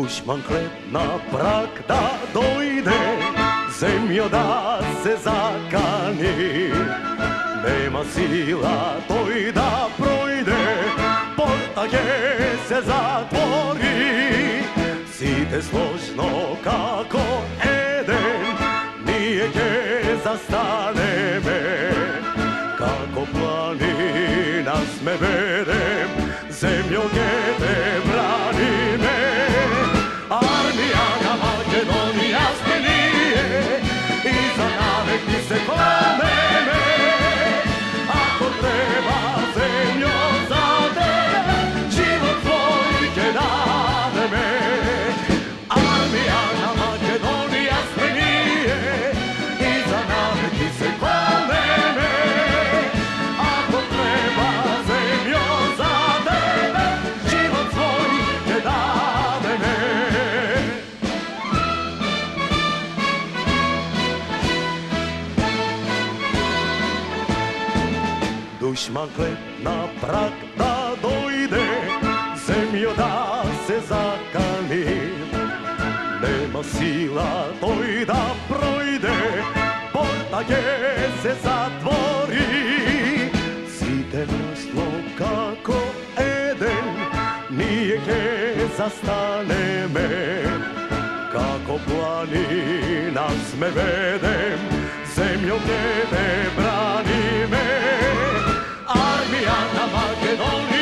Dušman hleb na prag da dojde, zemljo da se zakani. Nema sila toj da projde, portage se zatvori. Site složno kako Eden, nije ke zastane me. Kako planina sme vedem, zemljo ke te brani me. Armija na Makedonija sme nije, i za navek ti se pomene. Ako treba zemljo za tebe, život tvoj ke dade me. Armija na Makedonija sme nije, i za navek ti se pomene. Ako treba zemljo za tebe, život tvoj ke dade me. Dušman hleb na prag da dojde, zemljo da se zakani. Nema sila toj da projde, portage se zatvori. Site mrslo kako Eden, nije ke zastane me. Kako planina sme vedem, zemljo ke te brani me. Armija na Makedoniji